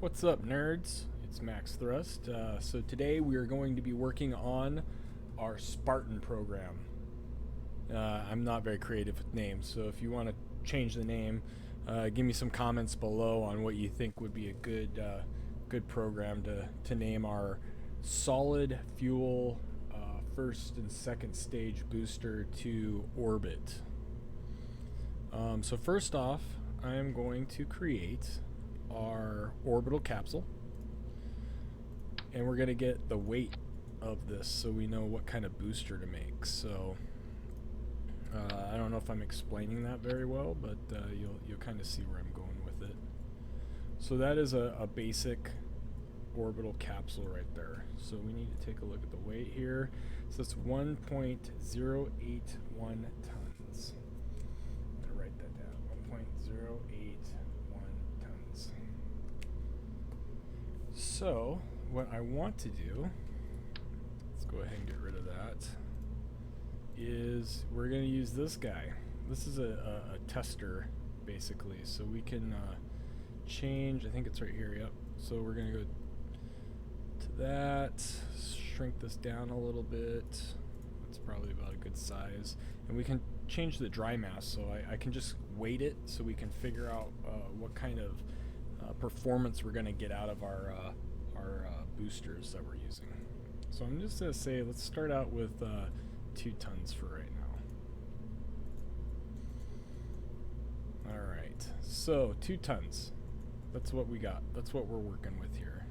What's up, nerds? It's MaxThrust. So today we are going to be working on our Spartan program. I'm not very creative with names, so if you want to change the name, give me some comments below on what you think would be a good program to name our solid fuel first and second stage booster to orbit. So first off, I am going to create our orbital capsule, and we're going to get the weight of this so we know what kind of booster to make. So I don't know if I'm explaining that very well, but you'll kind of see where I'm going with it. So that is a basic orbital capsule right there. So we need to take a look at the weight here. So it's 1.081 tons. I'm gonna write that down. 1.081 tons. So what I want to do, let's go ahead and get rid of that, is we're going to use this guy. This is a tester, basically. So we can change, I think it's right here, yep. So we're going to go to that, shrink this down a little bit. That's probably about a good size. And we can change the dry mass, so I can just weight it so we can figure out what kind of performance we're going to get out of our boosters that we're using. So I'm just going to say, let's start out with 2 tons for right now. Alright, so 2 tons. That's what we got. That's what we're working with here.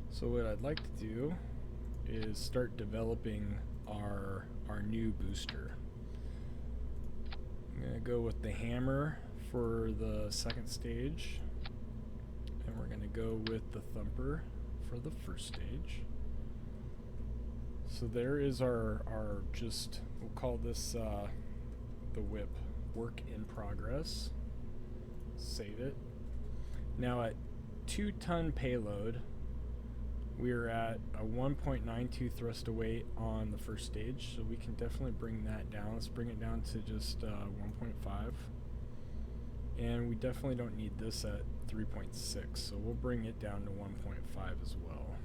So what I'd like to do is start developing our new booster. I'm going to go with the hammer for the second stage, and we're going to go with the thumper for the first stage. So there is our just, we'll call this the whip, work in progress. Save it. Now at 2-ton payload, we're at a 1.92 thrust to weight on the first stage, so we can definitely bring that down. Let's bring it down to just 1.5. And we definitely don't need this at 3.6, so we'll bring it down to 1.5 as well.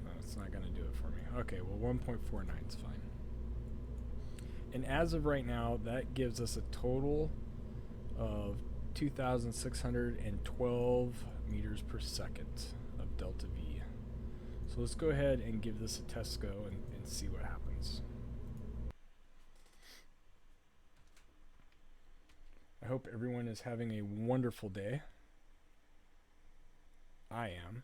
No, it's not going to do it for me. Okay, well 1.49 is fine. And as of right now, that gives us a total of 2,612 meters per second of delta V. So let's go ahead and give this a test go and see what happens. I hope everyone is having a wonderful day. I am.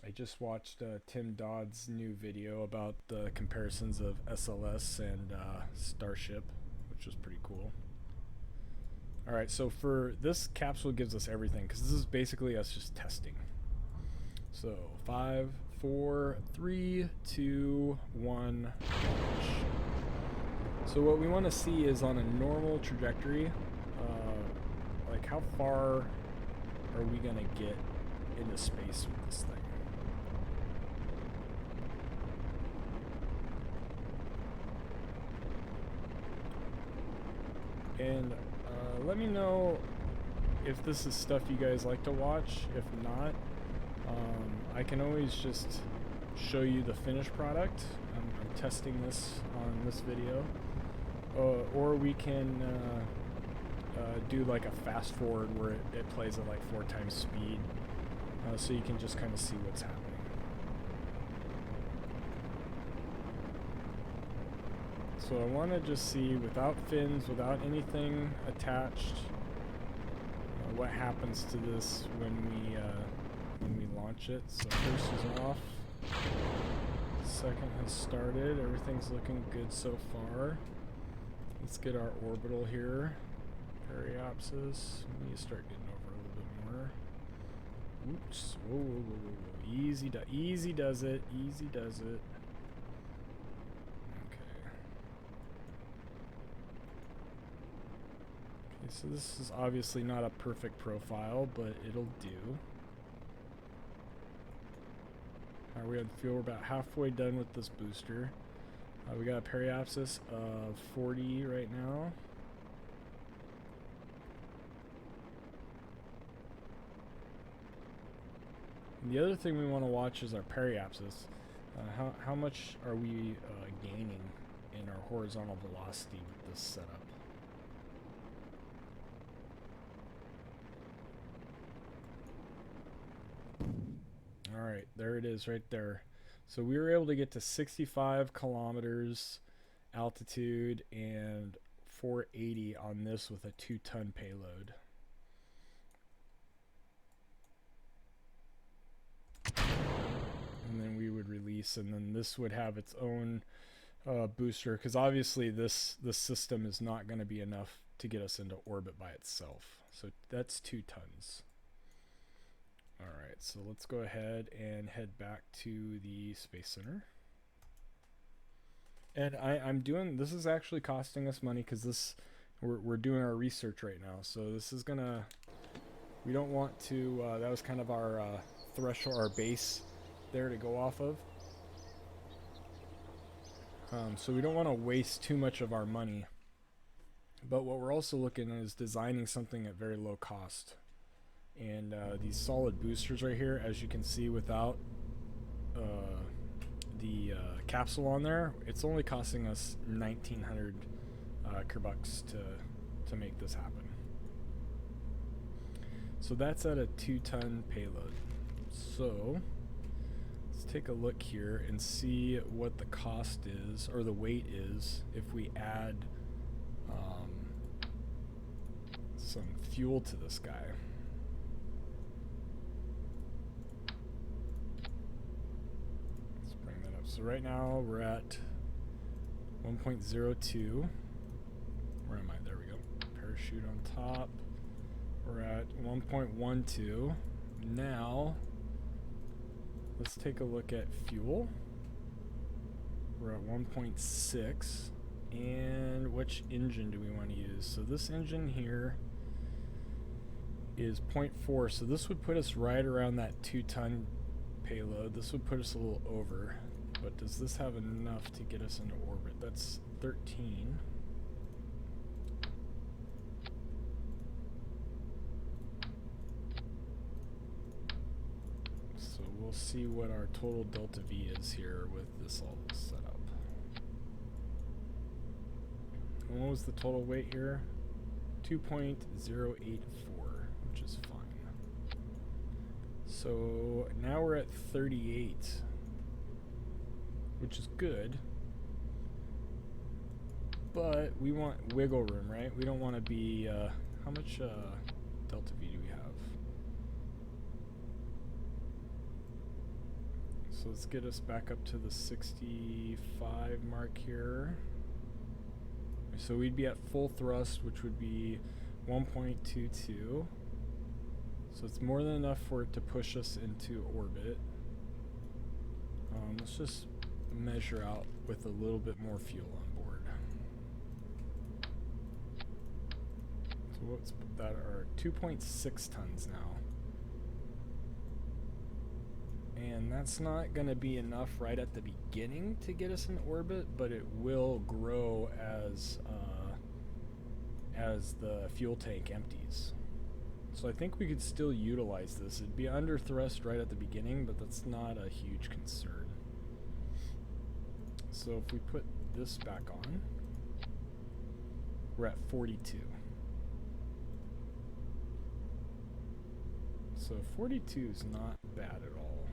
I just watched Tim Dodd's new video about the comparisons of SLS and Starship, which was pretty cool. Alright, so for this capsule gives us everything, because this is basically us just testing. So 5, 4, 3, 2, 1, launch. So what we want to see is on a normal trajectory, like how far are we going to get into space with this thing. And let me know if this is stuff you guys like to watch. If not, I can always just show you the finished product. I'm testing this on this video. Or we can do like a fast forward where it plays at like 4 times speed, so you can just kind of see what's happening. So I want to just see, without fins, without anything attached, what happens to this when we launch it. So first is off, second has started, everything's looking good so far. Let's get our orbital here. Periapsis. We need to start getting over a little bit more. Oops. Whoa, whoa, whoa, whoa. Easy does it. Easy does it. Okay. Okay, so this is obviously not a perfect profile, but it'll do. Alright, we feel we're about halfway done with this booster. We got a periapsis of 40 right now. The other thing we want to watch is our periapsis. How much are we gaining in our horizontal velocity with this setup? Alright, there it is right there. So we were able to get to 65 kilometers altitude and 480 on this with a 2-ton payload. And then we would release, and then this would have its own booster, because obviously this system is not going to be enough to get us into orbit by itself. So that's 2 tons. Alright, so let's go ahead and head back to the Space Center. And I'm doing, this is actually costing us money because we're doing our research right now. So this is gonna, we don't want to, that was kind of our threshold, our base there to go off of. So we don't want to waste too much of our money. But what we're also looking at is designing something at very low cost. And these solid boosters right here, as you can see, without the capsule on there, it's only costing us 1,900 Kerbucks to make this happen. So that's at a 2-ton payload. So let's take a look here and see what the cost is, or the weight is, if we add some fuel to this guy. So right now we're at 1.02. Where am I? There we go. Parachute on top. We're at 1.12. Now, let's take a look at fuel. We're at 1.6. And which engine do we want to use? So this engine here is 0.4. So this would put us right around that 2-ton payload. This would put us a little over. But does this have enough to get us into orbit? That's 13. So we'll see what our total delta V is here with this all set up. And what was the total weight here? 2.084, which is fine. So now we're at 38. Which is good, but we want wiggle room, right? We don't want to be, how much delta V do we have? So let's get us back up to the 65 mark here. So we'd be at full thrust, which would be 1.22. So it's more than enough for it to push us into orbit. Let's just measure out with a little bit more fuel on board. So what's that? Are 2.6 tons now. And that's not going to be enough right at the beginning to get us in orbit, but it will grow as the fuel tank empties. So I think we could still utilize this. It'd be under thrust right at the beginning, but that's not a huge concern. So if we put this back on, we're at 42. So 42 is not bad at all.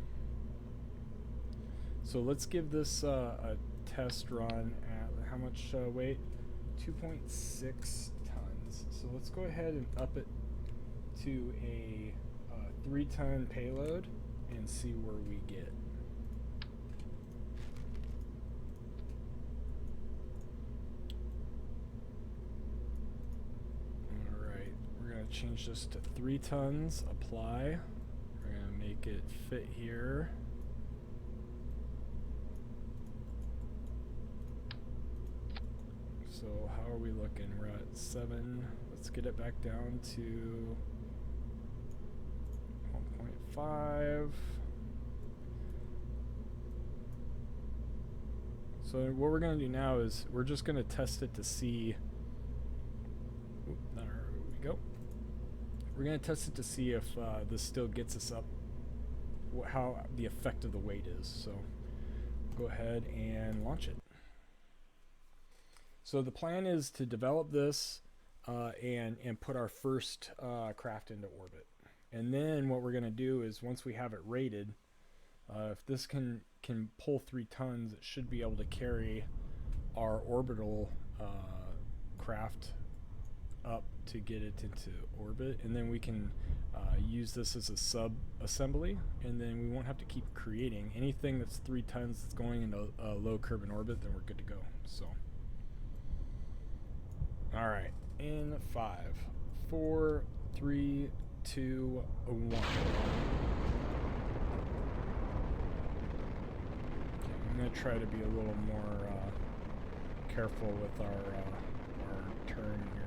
So let's give this a test run at how much weight? 2.6 tons. So let's go ahead and up it to a 3-ton payload and see where we get. Change this to 3 tons, apply. We're going to make it fit here. So how are we looking? We're at 7. Let's get it back down to 1.5. So what we're going to do now is we're just going to test it to see. There we go. We're going to test it to see if this still gets us up how the effect of the weight is. So go ahead and launch it. So the plan is to develop this and put our first craft into orbit. And then what we're going to do is, once we have it rated, if this can pull 3 tons, it should be able to carry our orbital craft up to get it into orbit, and then we can use this as a sub-assembly, and then we won't have to keep creating anything that's 3 tons that's going into a low Kerbal orbit. Then we're good to go. So, all right, in 5, 4, 3, 2, 1. Okay, I'm gonna try to be a little more careful with our turn here.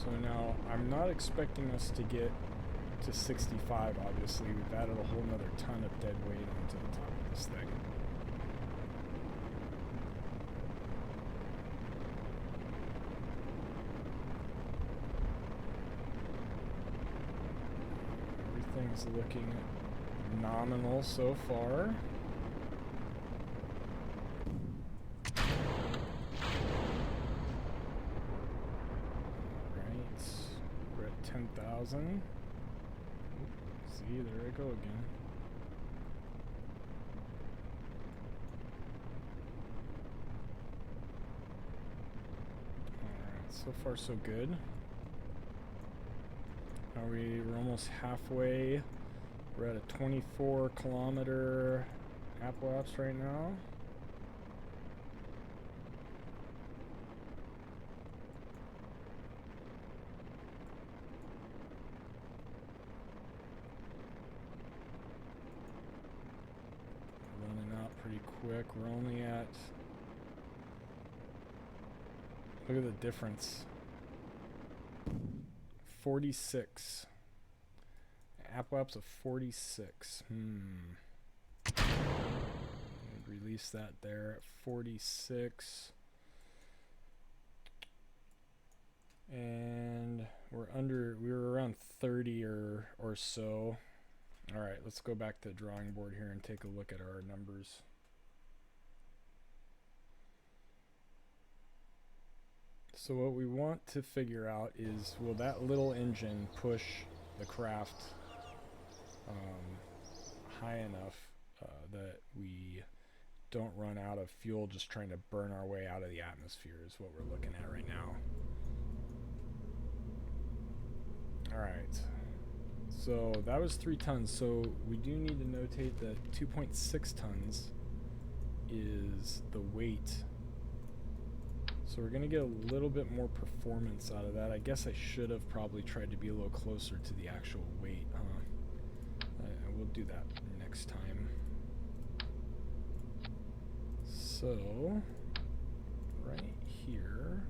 So now I'm not expecting us to get to 65, obviously. We've added a whole nother ton of dead weight onto the top of this thing. Everything's looking nominal so far. We're at 10,000. See, there I go again. Alright, so far so good. We're almost halfway. We're at a 24 kilometer apoapse right now. Pretty quick. We're only at, look at the difference, 46. Apoapse of 46. Release that there at 46. And we were around 30 or so. All right, let's go back to the drawing board here and take a look at our numbers. So what we want to figure out is, will that little engine push the craft high enough that we don't run out of fuel just trying to burn our way out of the atmosphere, is what we're looking at right now. All right. So that was 3 tons. So we do need to notate that 2.6 tons is the weight. So we're going to get a little bit more performance out of that. I guess I should have probably tried to be a little closer to the actual weight. We'll do that next time. So, right here.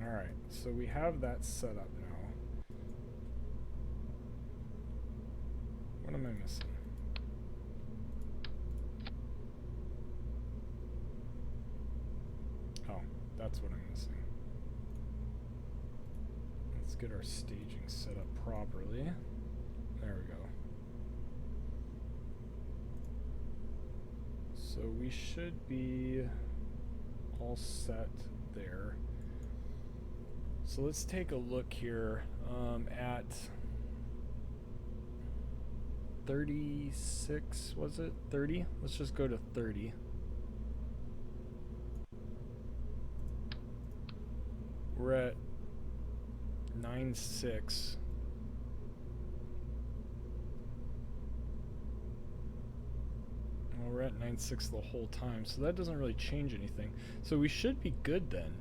Alright, so we have that set up now. What am I missing? Oh, that's what I'm missing. Let's get our staging set up properly. There we go. So we should be all set there. So let's take a look here at 36, was it? 30? Let's just go to 30. We're at 9.6. Well, we're at 9.6 the whole time, so that doesn't really change anything. So we should be good then.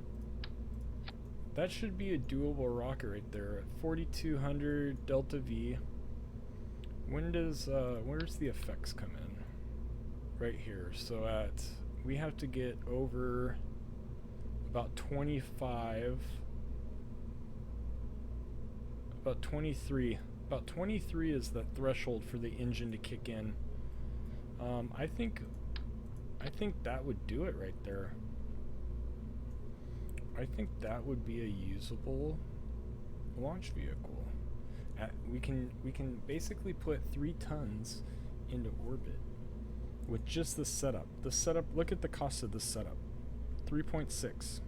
That should be a doable rocket right there at 4,200 delta V. When does where's the effects come in? Right here. So we have to get over about 25 About 23. About 23 is the threshold for the engine to kick in. I think that would do it right there. I think that would be a usable launch vehicle. We can basically put 3 tons into orbit with just this setup. The setup, look at the cost of this setup. 3.6.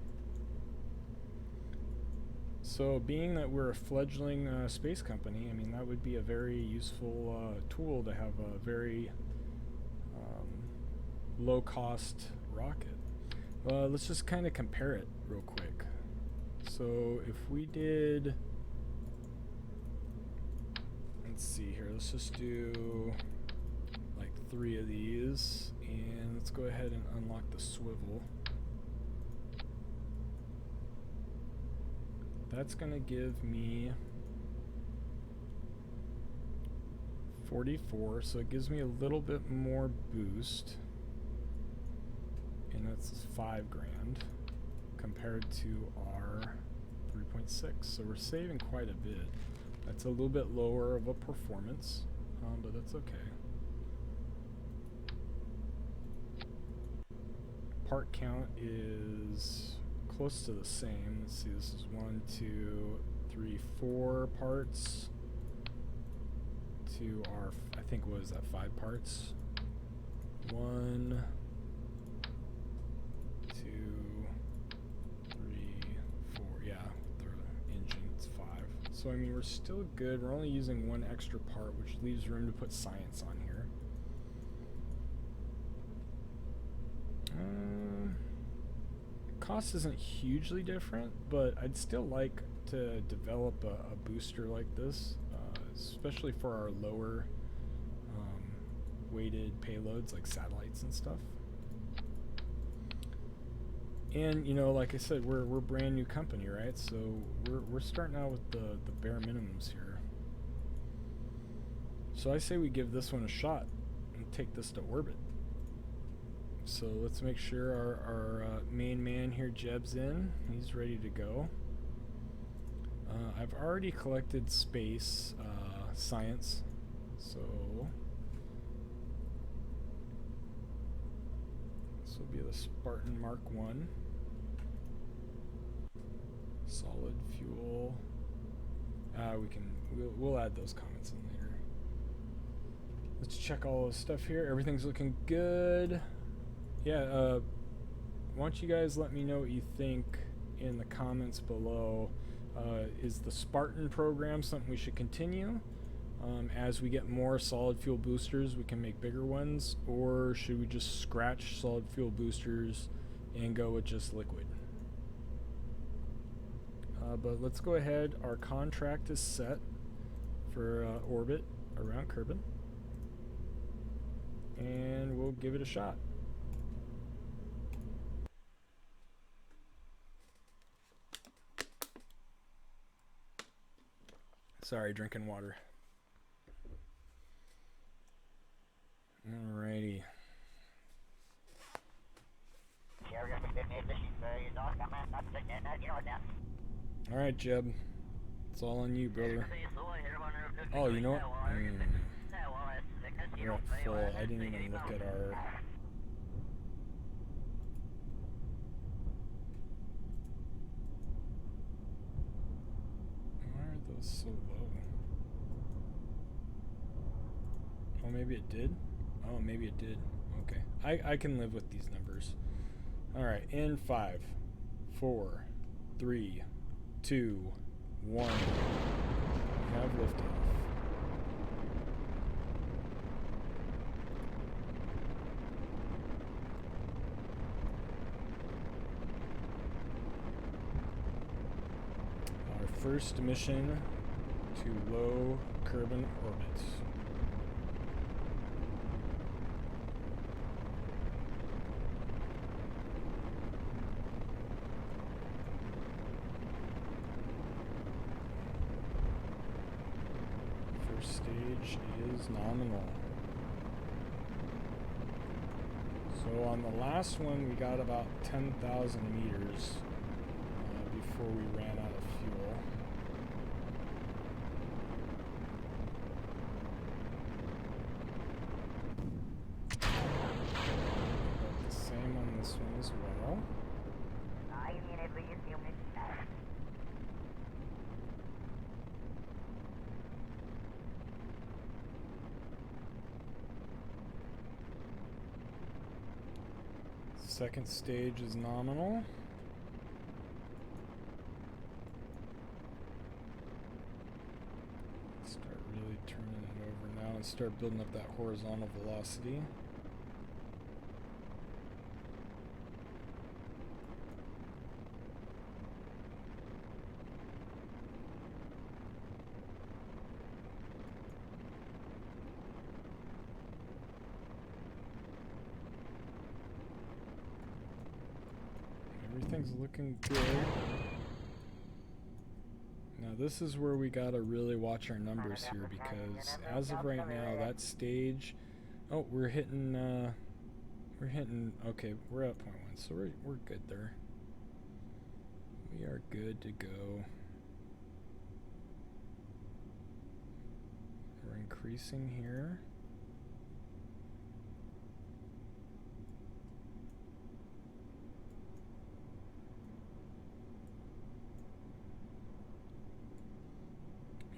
So being that we're a fledgling space company, I mean, that would be a very useful tool to have a very low cost rocket. Let's just kind of compare it real quick. So if we did, let's see here, let's just do like 3 of these, and let's go ahead and unlock the swivel. That's gonna give me 44, so it gives me a little bit more boost, and that's 5 grand compared to our 3.6, so we're saving quite a bit. That's a little bit lower of a performance, but that's okay. Part count is close to the same. Let's see, this is 1, 2, 3, 4 parts to our, I think, what is that, 5 parts? 1, 2, 3, 4, yeah, the engine, it's 5. So I mean, we're still good. We're only using 1 extra part, which leaves room to put science on here. Cost isn't hugely different, but I'd still like to develop a booster like this, especially for our lower weighted payloads like satellites and stuff. And you know, like I said, we're a brand new company, right? So we're starting out with the bare minimums here. So I say we give this one a shot and take this to orbit. So let's make sure our main man here, Jeb's in. He's ready to go. I've already collected space science, so this will be the Spartan Mark 1. Solid fuel. We'll add those comments in later. Let's check all the stuff here. Everything's looking good. Yeah, why don't you guys let me know what you think in the comments below. Is the Spartan program something we should continue? As we get more solid fuel boosters, we can make bigger ones, or should we just scratch solid fuel boosters and go with just liquid? But let's go ahead. Our contract is set for orbit around Kerbal, and we'll give it a shot. Sorry, drinking water. Alrighty. Alright, Jeb. It's all on you, brother. Oh, you know what? We're at full. I didn't even look at our... Why are those so low? Oh, maybe it did? Oh, maybe it did. Okay. I can live with these numbers. Alright, in 5, 4, 3, 2, 1. We have liftoff. Our first mission to low Kerbal orbit. Stage is nominal. So on the last one we got about 10,000 meters before we ran out of fuel. Second stage is nominal. Start really turning it over now and start building up that horizontal velocity. Everything's looking good. Now this is where we gotta really watch our numbers here, because as of right now, that stage, oh, we're hitting, okay, we're at 0.1, so we're good there. We are good to go. We're increasing here.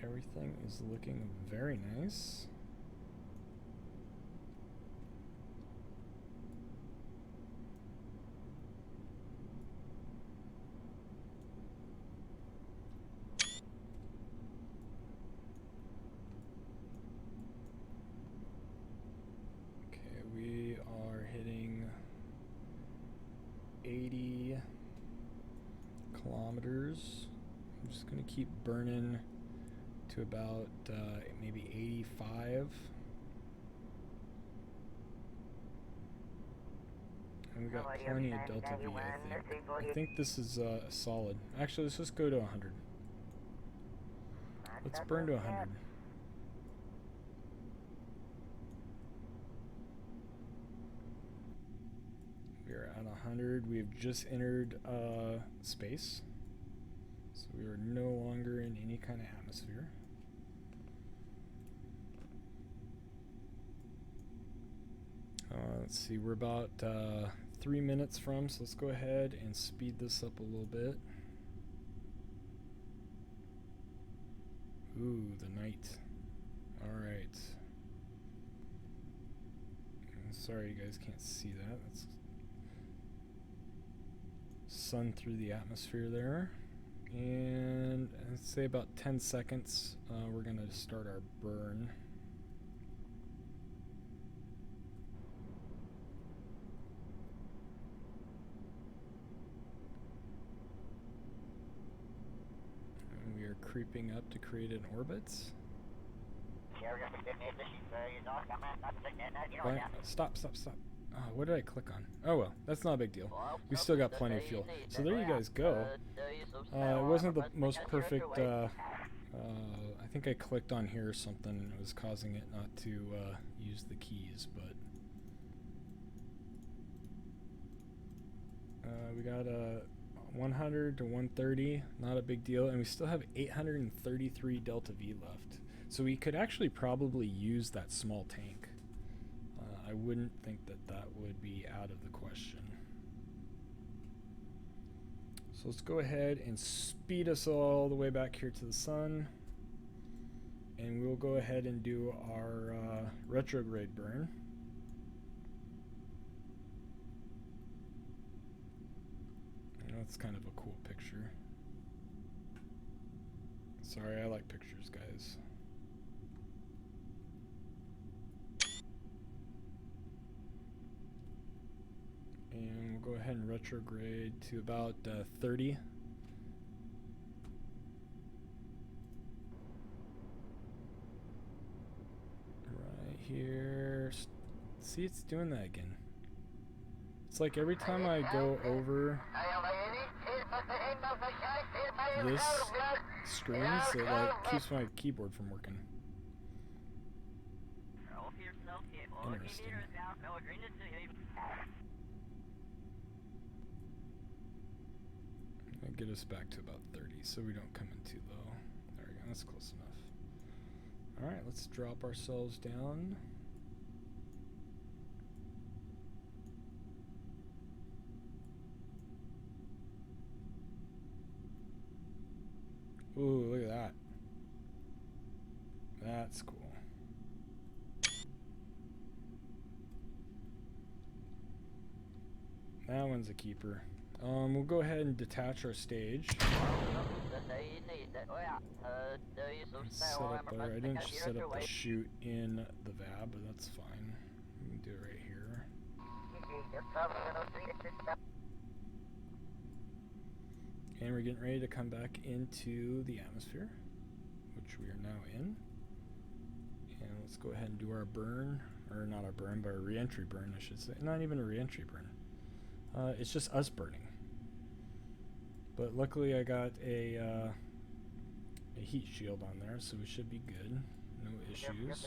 Everything is looking very nice. Okay, we are hitting 80 kilometers. I'm just gonna keep burning to about maybe 85. And we got plenty of delta V, I think. I think this is solid. Actually, let's just go to 100. Let's burn to 100. We're at 100. We've just entered space. So we are no longer in any kind of atmosphere. Let's see, we're about 3 minutes from, so let's go ahead and speed this up a little bit. Ooh, the night. Alright. Sorry you guys can't see that. That's sun through the atmosphere there. And let's say about 10 seconds, we're going to start our burn. And we are creeping up to create an orbit. Stop. What did I click on? Oh well, that's not a big deal. We still got plenty of fuel. So there you guys go. It wasn't the most perfect, I think I clicked on here or something and it was causing it not to use the keys, but we got 100 to 130, not a big deal, and we still have 833 delta V left. So we could actually probably use that small tank. I wouldn't think that that would be out of the question. So let's go ahead and speed us all the way back here to the sun. And we'll go ahead and do our retrograde burn. And that's kind of a cool picture. Sorry, I like pictures, guys. And we'll go ahead and retrograde to about 30. Right here. See, it's doing that again. It's like every time I go over this screen, it like keeps my keyboard from working. Interesting. That'll get us back to about 30, so we don't come in too low. There we go, that's close enough. Alright, let's drop ourselves down. Ooh, look at that. That's cool. That one's a keeper. We'll go ahead and detach our stage. Set up there. I didn't set up the chute in the VAB, but that's fine. We can do it right here. And we're getting ready to come back into the atmosphere, which we are now in. And let's go ahead and do our burn, or not our burn, but our re-entry burn, I should say. Not even a re-entry burn. It's just us burning. But luckily I got a heat shield on there, so we should be good. No issues.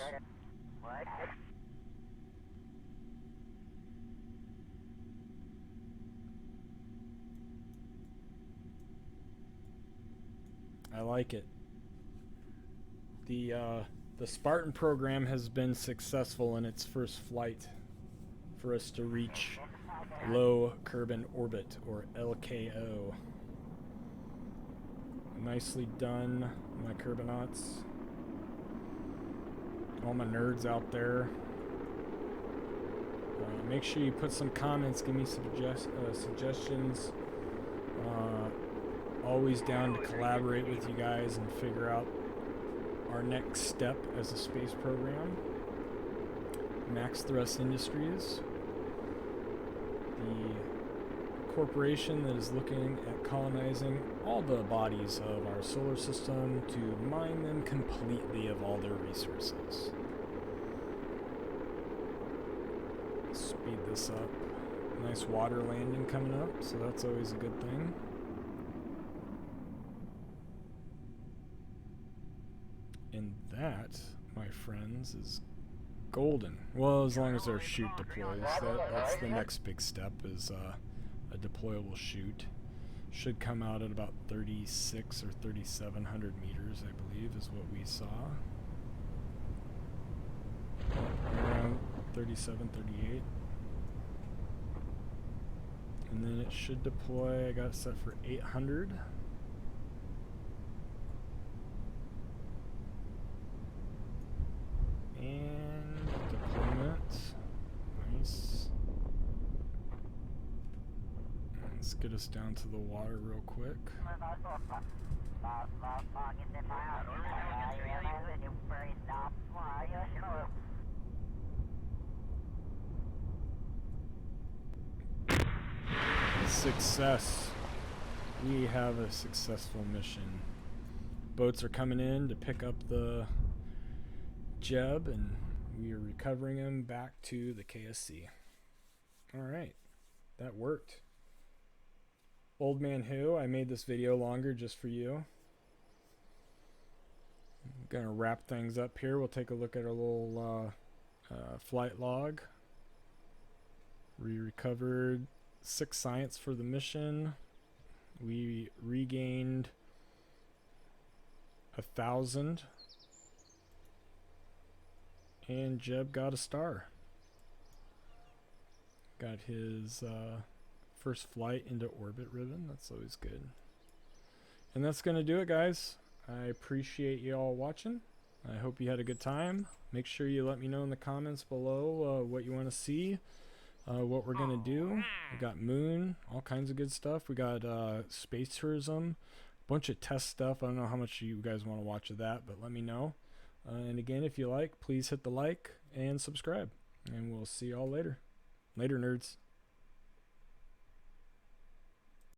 I like it. The Spartan program has been successful in its first flight for us to reach low Kerbal orbit, or LKO. Nicely done, my Kerbonauts. All my nerds out there. Make sure you put some comments, give me suggestions. Always down to collaborate with you guys and figure out our next step as a space program. MaxThrust Industries, the corporation that is looking at colonizing all the bodies of our solar system to mine them completely of all their resources. Speed this up. Nice water landing coming up, so that's always a good thing. And that, my friends, is golden. Well, as long as our chute deploys. That's the next big step, is a deployable chute. Should come out at about 36 or 3,700 meters, I believe, is what we saw. Around 37, 38. And then it should deploy, I got it set for 800. And deployment. Nice. Let's get us down to the water real quick. Success. We have a successful mission. Boats are coming in to pick up the Jeb, and we are recovering him back to the KSC. Alright, that worked. Old Man Who, I made this video longer just for you. I'm gonna wrap things up here. We'll take a look at our little flight log. We recovered 6 science for the mission. We regained 1,000. And Jeb got a star. Got his first flight into orbit ribbon. That's always good. And that's going to do it, guys. I appreciate you all watching. I hope you had a good time. Make sure you let me know in the comments below what you want to see, what we're going to do. We got moon, all kinds of good stuff. We got space tourism, a bunch of test stuff. I don't know how much you guys want to watch of that, but let me know. And again, if you like, please hit the like and subscribe. And we'll see y'all later. Later, nerds.